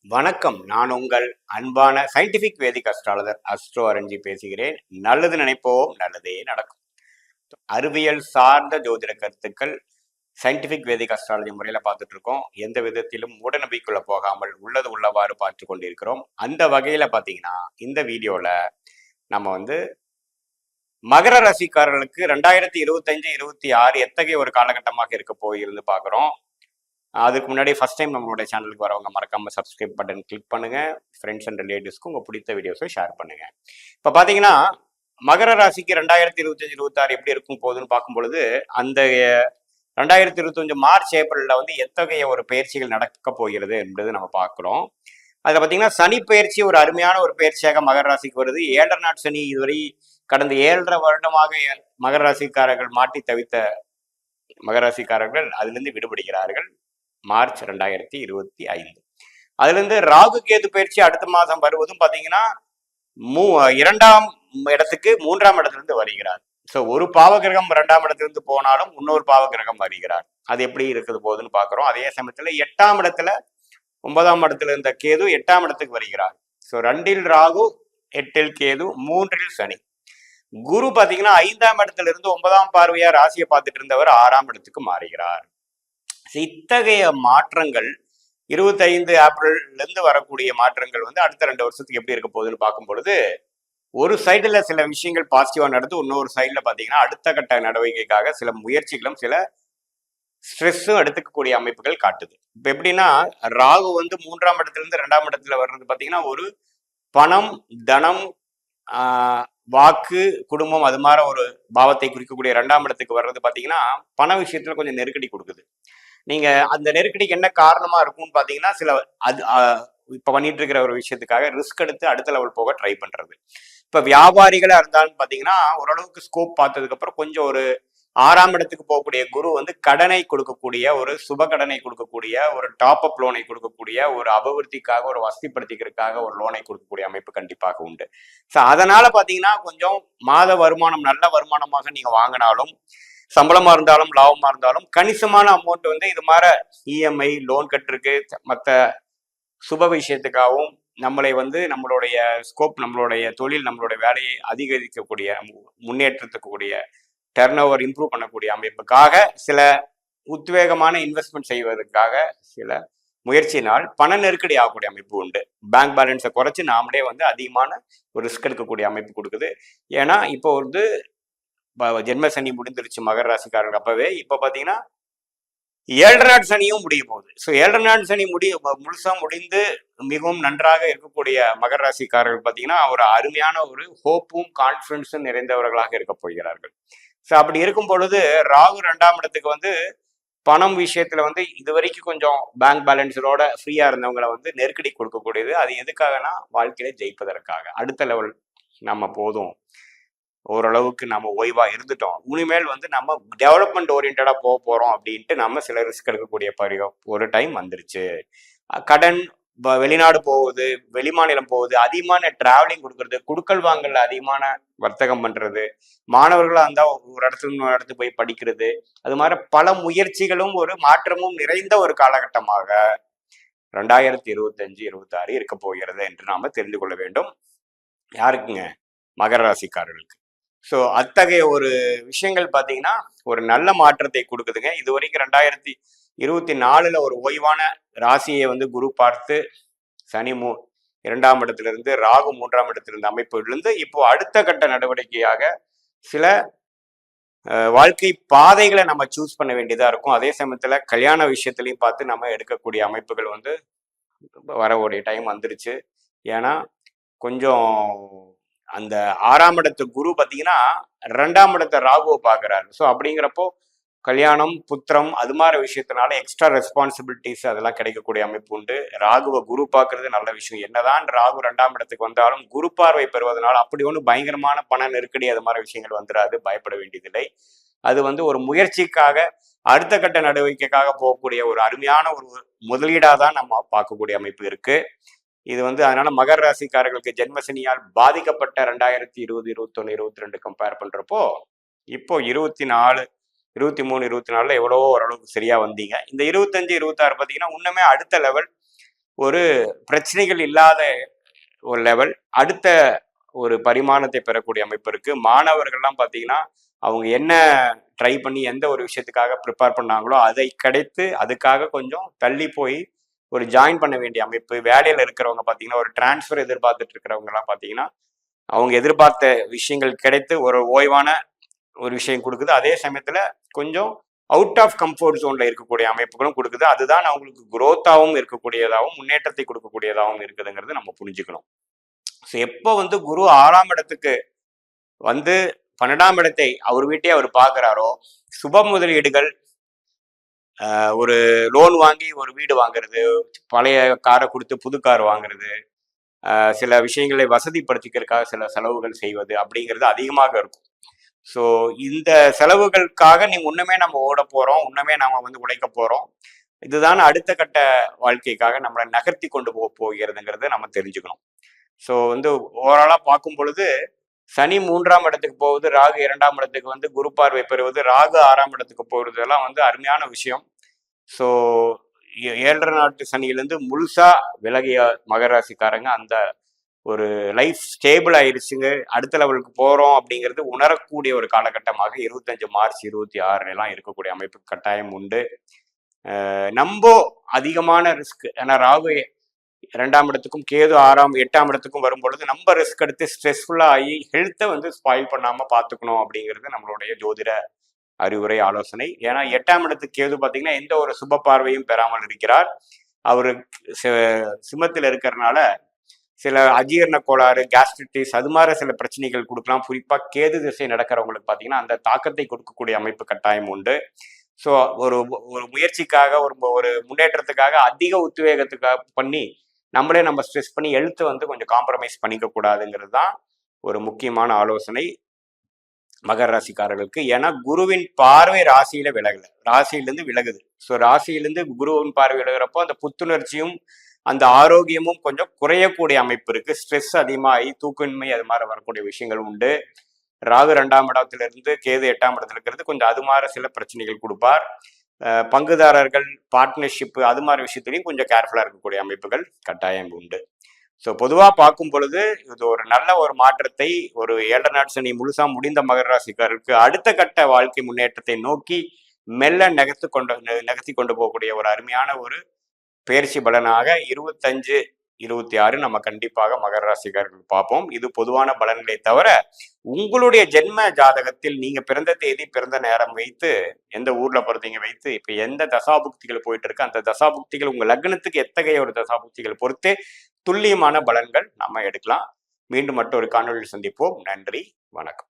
வணக்கம். நான் உங்கள் அன்பான சயின்டிபிக் வேதிக் அஸ்ட்ராலஜர் அஸ்ட்ரோ அரஞ்சி பேசுகிறேன். நல்லது நினைப்போம், நல்லதே நடக்கும். அறிவியல் சார்ந்த ஜோதிட கருத்துக்கள் சயின்டிபிக் வேதிக் அஸ்ட்ராலஜி முறையில பார்த்துட்டு இருக்கோம். எந்த விதத்திலும் மூடநம்பிக்கைக்குள்ள போகாமல் உள்ளது உள்ளவாறு பார்த்து கொண்டிருக்கிறோம். அந்த வகையில பாத்தீங்கன்னா இந்த வீடியோல நம்ம மகர ராசிக்காரர்களுக்கு 2025-26 எத்தகைய ஒரு காலகட்டமாக இருக்க போயிருந்து பார்க்குறோம். அதுக்கு முன்னாடி ஃபர்ஸ்ட் டைம் நம்மளுடைய சேனலுக்கு வரவங்க மறக்காம சப்ஸ்கிரைப் பட்டன் கிளிக் பண்ணுங்க. ஃப்ரெண்ட்ஸ் அண்ட் ரிலேட்டிவ்ஸ்க்கு உங்க பிடித்த வீடியோஸை ஷேர் பண்ணுங்க. இப்போ பார்த்தீங்கன்னா மகர ராசிக்கு 2025-26 எப்படி இருக்கும் போகுதுன்னு பார்க்கும் பொழுது அந்த 2025 மார்ச் ஏப்ரல்ல எத்தகைய ஒரு பயிற்சிகள் நடக்க போகிறது என்பது நம்ம பார்க்குறோம். அதில் பார்த்தீங்கன்னா சனி பயிற்சி ஒரு அருமையான ஒரு பயிற்சியாக மகர ராசிக்கு வருது. 7.5 நாட் சனி இதுவரை கடந்த 7.5 வருடமாக மகர ராசிக்காரர்கள் மாட்டி தவித்த மகர ராசிக்காரர்கள் அதிலிருந்து விடுபடுகிறார்கள். மார்ச் 2025. அதுல இருந்து ராகு கேது பயிற்சி அடுத்த மாதம் வருவதும் பாத்தீங்கன்னா 2ஆம் இடத்துக்கு 3ஆம் இடத்திலிருந்து வருகிறார். ஸோ ஒரு பாவகிரகம் 2ஆம் இடத்திலிருந்து போனாலும் இன்னொரு பாவகிரகம் வருகிறார். அது எப்படி இருக்குது போகுதுன்னு பாக்குறோம். அதே சமயத்துல 8ஆம் இடத்துல 9ஆம் இடத்துல இருந்த கேது 8ஆம் இடத்துக்கு வருகிறார். ஸோ 2இல் ராகு, 8இல் கேது, 3இல் சனி. குரு பாத்தீங்கன்னா 5ஆம் இடத்துல இருந்து 9ஆம் பார்வையா ராசியை பார்த்துட்டு இருந்தவர் 6ஆம் இடத்துக்கு மாறுகிறார். இத்தகைய மாற்றங்கள் 25 ஏப்ரல்ல இருந்து வரக்கூடிய மாற்றங்கள் அடுத்த 2 வருஷத்துக்கு எப்படி இருக்க போகுதுன்னு பார்க்கும் பொழுது ஒரு சைடுல சில விஷயங்கள் பாசிட்டிவா நடந்து இன்னொரு சைடுல பாத்தீங்கன்னா அடுத்த கட்ட நடவடிக்கைக்காக சில முயற்சிகளும் சில ஸ்ட்ரெஸ்ஸும் எடுத்துக்கக்கூடிய அமைப்புகள் காட்டுது. இப்ப எப்படின்னா ராகு 3ஆம் இடத்துல இருந்து 2ஆம் இடத்துல வர்றது பாத்தீங்கன்னா ஒரு பணம், தனம், வாக்கு, குடும்பம் அது மாதிரி ஒரு பாவத்தை குறிக்கக்கூடிய 2ஆம் இடத்துக்கு வர்றது பாத்தீங்கன்னா பண விஷயத்துல கொஞ்சம் நெருக்கடி கொடுக்குது. நீங்க அந்த நெருக்கடிக்கு என்ன காரணமா இருக்கும்னு பாத்தீங்கன்னா சில அது இப்ப பண்ணிட்டு இருக்கிற ஒரு விஷயத்துக்காக ரிஸ்க் எடுத்து அடுத்த லெவல் போக ட்ரை பண்றது. இப்ப வியாபாரிகளா இருந்தாலும் பாத்தீங்கன்னா ஓரளவுக்கு ஸ்கோப் பார்த்ததுக்கு அப்புறம் கொஞ்சம் ஒரு 6ஆம் இடத்துக்கு போகக்கூடிய குரு கடனை கொடுக்கக்கூடிய ஒரு சுப கடனை கொடுக்கக்கூடிய ஒரு டாப் அப் லோனை கொடுக்கக்கூடிய ஒரு அபிவிருத்திக்காக ஒரு வசதிப்படுத்திக்கிறதுக்காக ஒரு லோனை கொடுக்கக்கூடிய அமைப்பு கண்டிப்பாக உண்டு. ஸோ அதனால பாத்தீங்கன்னா கொஞ்சம் மாத வருமானம் நல்ல வருமானமாக நீங்க வாங்கினாலும் சம்பளமா இருந்தாலும் லாபமா இருந்தாலும் கணிசமான அமௌண்ட் இது மாதிரி இஎம்ஐ லோன் கட்டுருக்கு மற்ற சுப விஷயத்துக்காகவும் நம்மளை நம்மளுடைய ஸ்கோப் நம்மளுடைய தொழில் நம்மளுடைய வேலையை அதிகரிக்கக்கூடிய முன்னேற்றத்துக்கூடிய டர்ன் ஓவர் இம்ப்ரூவ் பண்ணக்கூடிய அமைப்புக்காக சில உத்வேகமான இன்வெஸ்ட்மெண்ட் செய்வதற்காக சில முயற்சியினால் பண நெருக்கடி ஆகக்கூடிய அமைப்பு உண்டு. பேங்க் பேலன்ஸை குறைச்சி நாமளே அதிகமான ஒரு ரிஸ்க் எடுக்கக்கூடிய அமைப்பு கொடுக்குது. ஏன்னா இப்போ ஜென்ம சனி முடிந்துருச்சு மகர ராசிக்காரர்கள் அப்பவே. இப்ப பாத்தீங்கன்னா 7.5 நாட் சனியும் முடிய போகுது. ஸோ 7.5 நாட் சனி முழுசா முடிந்து மிகவும் நன்றாக இருக்கக்கூடிய மகர ராசிக்காரர்கள் பாத்தீங்கன்னா ஒரு அருமையான ஒரு ஹோப்பும் கான்பிடன்ஸும் நிறைந்தவர்களாக இருக்க போகிறார்கள். ஸோ அப்படி இருக்கும் பொழுது ராகு 2ஆம் இடத்துக்கு பணம் விஷயத்துல இது வரைக்கும் கொஞ்சம் பேங்க் பேலன்ஸோட ஃப்ரீயா இருந்தவங்களை நெருக்கடி கொடுக்கக்கூடியது. அது எதுக்காகனா வாழ்க்கையில ஜெயிப்பதற்காக. அடுத்த லெவல் நம்ம போதும், ஓரளவுக்கு நம்ம ஓய்வா இருந்துட்டோம், இனிமேல் நம்ம டெவலப்மெண்ட் ஓரியன்டா போக போறோம் அப்படின்ட்டு நம்ம சில ரிஸ்க் எடுக்கக்கூடிய ஒரு டைம் வந்துருச்சு. கடன், வெளிநாடு போகுது, வெளிமாநிலம் போகுது, அதிகமான டிராவலிங் கொடுக்கறது, குடுக்கல் வாங்கல அதிகமான வர்த்தகம் பண்றது, மாணவர்களா இருந்தா ஒரு இடத்துல இன்னொரு இடத்துக்கு போய் படிக்கிறது, அது மாதிரி பல முயற்சிகளும் ஒரு மாற்றமும் நிறைந்த ஒரு காலகட்டமாக 2025-26 இருக்க போகிறது என்று நாம தெரிந்து கொள்ள வேண்டும். யாருக்குங்க? மகர ராசிக்காரர்களுக்கு. ஸோ அத்தகைய ஒரு விஷயங்கள் பார்த்தீங்கன்னா ஒரு நல்ல மாற்றத்தை கொடுக்குதுங்க. இது வரைக்கும் 2024 ஒரு ஓய்வான ராசியை குரு பார்த்து சனி 2ஆம் இடத்திலிருந்து ராகு 3ஆம் இடத்திலிருந்து அமைப்பிலிருந்து இப்போ அடுத்த கட்ட நடவடிக்கையாக சில வாழ்க்கை பாதைகளை நம்ம சூஸ் பண்ண வேண்டியதா இருக்கும். அதே சமயத்துல கல்யாண விஷயத்திலையும் பார்த்து நம்ம எடுக்கக்கூடிய அமைப்புகள் வரக்கூடிய டைம் வந்துருச்சு. ஏன்னா கொஞ்சம் அந்த 6ஆம் இடத்து குரு பாத்தீங்கன்னா 2ஆம் இடத்தை ராகுவை பாக்குறாரு. ஸோ அப்படிங்கிறப்போ கல்யாணம், புத்திரம் அது மாதிரி விஷயத்தினால எக்ஸ்ட்ரா ரெஸ்பான்சிபிலிட்டிஸ் அதெல்லாம் கிடைக்கக்கூடிய அமைப்பு உண்டு. ராகுவை குரு பார்க்கறது நல்ல விஷயம். என்னதான் ராகு 2ஆம் இடத்துக்கு வந்தாலும் குரு பார்வை பெறுவதனால அப்படி பயங்கரமான பண நெருக்கடி அது மாதிரி விஷயங்கள் வந்துடாது, பயப்பட வேண்டியதில்லை. அது ஒரு முயற்சிக்காக அடுத்த கட்ட நடவடிக்கைக்காக போகக்கூடிய ஒரு அருமையான ஒரு முதலீடா தான் நம்ம பார்க்கக்கூடிய அமைப்பு இருக்கு. இது அதனால மகர ராசிக்காரர்களுக்கு ஜென்மசனியால் பாதிக்கப்பட்ட 2020, 21, 22 கம்பேர் பண்றப்போ இப்போ 24, 23, 24 எவ்வளவோ ஓரளவுக்கு சரியா வந்தீங்க. இந்த 25, 26 பாத்தீங்கன்னா இன்னுமே அடுத்த லெவல் ஒரு பிரச்சனைகள் இல்லாத ஒரு லெவல், அடுத்த ஒரு பரிமாணத்தை பெறக்கூடிய அமைப்பு இருக்கு. மாணவர்கள்லாம் பார்த்தீங்கன்னா, அவங்க என்ன ட்ரை பண்ணி எந்த ஒரு விஷயத்துக்காக ப்ரிப்பேர் பண்ணாங்களோ, அதை கிடைத்து அதுக்காக கொஞ்சம் தள்ளி போய் ஒரு ஜாயின் பண்ண வேண்டிய அமைப்பு. வேலையில இருக்கிறவங்க பார்த்தீங்கன்னா, ஒரு டிரான்ஸ்ஃபர் எதிர்பார்த்துட்டு இருக்கிறவங்கலாம் பார்த்தீங்கன்னா, அவங்க எதிர்பார்த்த விஷயங்கள் கிடைத்து ஒரு ஓய்வான ஒரு விஷயம் கொடுக்குது. அதே சமயத்துல கொஞ்சம் அவுட் ஆஃப் கம்ஃபர்ட் ஜோன்ல இருக்கக்கூடிய அமைப்புகளும் கொடுக்குது. அதுதான் அவங்களுக்கு குரோத்தாவும் இருக்கக்கூடியதாகவும் முன்னேற்றத்தை கொடுக்கக்கூடியதாகவும் இருக்குதுங்கிறது நம்ம புரிஞ்சுக்கணும். ஸோ எப்போ வந்து குரு 6ஆம் இடத்துக்கு வந்து 12ஆம் இடத்தை அவர் வீட்டையே அவர் பார்க்குறாரோ, சுப முதலீடுகள், ஒரு லோன் வாங்கி ஒரு வீடு வாங்குறது, பழைய காரை கொடுத்து புது கார் வாங்குறது, சில விஷயங்களை வசதிப்படுத்திக்கிறதுக்காக சில செலவுகள் செய்வது அப்படிங்கிறது அதிகமாக இருக்கும். ஸோ இந்த செலவுகளுக்காக நீ முன்னமே நம்ம ஓட போறோம், முன்னமே நாம வந்து உழைக்க போறோம். இதுதான் அடுத்த கட்ட வாழ்க்கைக்காக நம்மளை நகர்த்தி கொண்டு போகிறதுங்கிறத நம்ம தெரிஞ்சுக்கணும். ஸோ வந்து ஓவராலா பார்க்கும் பொழுது சனி 3ஆம் இடத்துக்கு போகுது, ராகு 2ஆம் இடத்துக்கு வந்து குரு பார்வை பெறுவது, ராகு 6ஆம் இடத்துக்கு போகிறது எல்லாம் வந்து அருமையான விஷயம். ஸோ 7.5 நாட்டு சனியிலேருந்து முழுசா விலகிய மகர ராசிக்காரங்க அந்த ஒரு லைஃப் ஸ்டேபிள் ஆயிடுச்சுங்க, அடுத்த லெவலுக்கு போறோம் அப்படிங்கிறது உணரக்கூடிய ஒரு காலகட்டமாக 25 மார்ச் 26 எல்லாம் இருக்கக்கூடிய அமைப்பு கட்டாயம் உண்டு. நம்ம அதிகமான ரிஸ்க், ஏன்னா ராகு 2ஆம் இடத்துக்கும் கேது 8ஆம் இடத்துக்கும் வரும்பொழுது நம்ம ரிஸ்க் எடுத்து ஸ்ட்ரெஸ்ஃபுல்லா ஆகி ஹெல்த்தை வந்து ஸ்பாயில் பண்ணாம பார்த்துக்கணும் அப்படிங்கிறது நம்மளுடைய ஜோதிட அறிவுரை ஆலோசனை. ஏன்னா 8ஆம் இடத்துக்கு கேது பார்த்தீங்கன்னா எந்த ஒரு சுப பார்வையும் பெறாமல் இருக்கிறார். அவரு சிம்மத்தில் இருக்கிறதுனால சில அஜீரண கோளாறு, கேஸ்ட்ரிட்டிஸ் அது மாதிரி சில பிரச்சனைகள் கொடுக்கலாம். குறிப்பாக கேது திசை நடக்கிறவங்களுக்கு பார்த்தீங்கன்னா அந்த தாக்கத்தை கொடுக்கக்கூடிய அமைப்பு கட்டாயம் உண்டு. ஸோ ஒரு ஒரு முயற்சிக்காக ஒரு முன்னேற்றத்துக்காக அதிக உத்வேகத்துக்காக பண்ணி நம்மளே நம்ம ஸ்ட்ரெஸ் பண்ணி எழுத்து வந்து கொஞ்சம் காம்ப்ரமைஸ் பண்ணிக்க கூடாதுங்கிறது தான் ஒரு முக்கியமான ஆலோசனை மகர ராசிக்காரர்களுக்கு. ஏன்னா குருவின் பார்வை ராசியில விலகல, ராசியிலிருந்து விலகுது. ஸோ ராசியிலிருந்து குருவின் பார்வை விலகிறப்போ அந்த புத்துணர்ச்சியும் அந்த ஆரோக்கியமும் கொஞ்சம் குறையக்கூடிய அமைப்பு இருக்கு. ஸ்ட்ரெஸ் அதிகமாகி தூக்கமின்மை அது மாதிரி வரக்கூடிய விஷயங்கள் உண்டு. ராகு 2ஆம் இடத்துல இருந்து கேது 8ஆம் இடத்துல இருக்கிறது கொஞ்சம் அது மாதிரி சில பிரச்சனைகள் கொடுப்பார். பங்குதாரர்கள், பார்ட்னர்ஷிப் அது மாதிரி விஷயத்துலையும் கொஞ்சம் கேர்ஃபுல்லா இருக்கக்கூடிய அமைப்புகள் கட்டாயம் உண்டு. ஸோ பொதுவாக பார்க்கும் பொழுது இது ஒரு நல்ல ஒரு மாற்றத்தை, ஒரு 7.5 நாள் சனி முழுசா முடிந்த மகர ராசிக்காரருக்கு அடுத்த கட்ட வாழ்க்கை முன்னேற்றத்தை நோக்கி மெல்ல நகர்த்தி கொண்டு போகக்கூடிய ஒரு அருமையான ஒரு பயிற்சி பலனாக 25, 26 நம்ம கண்டிப்பாக மகர ராசிக்காரர்கள் பார்ப்போம். இது பொதுவான பலன்களை தவிர உங்களுடைய ஜென்ம ஜாதகத்தில் நீங்க பிறந்த தேதி, பிறந்த நேரம் வைத்து, எந்த ஊர்ல பிறந்தீங்க வைத்து, இப்ப எந்த தசாபுக்திகள் போயிட்டு இருக்கு அந்த தசாபுக்திகள் உங்க லக்னத்துக்கு எத்தகைய ஒரு தசாபுக்திகள் பொறுத்து துல்லியமான பலன்கள் நம்ம எடுக்கலாம். மீண்டும் மற்றொரு காணொலியில் சந்திப்போம். நன்றி, வணக்கம்.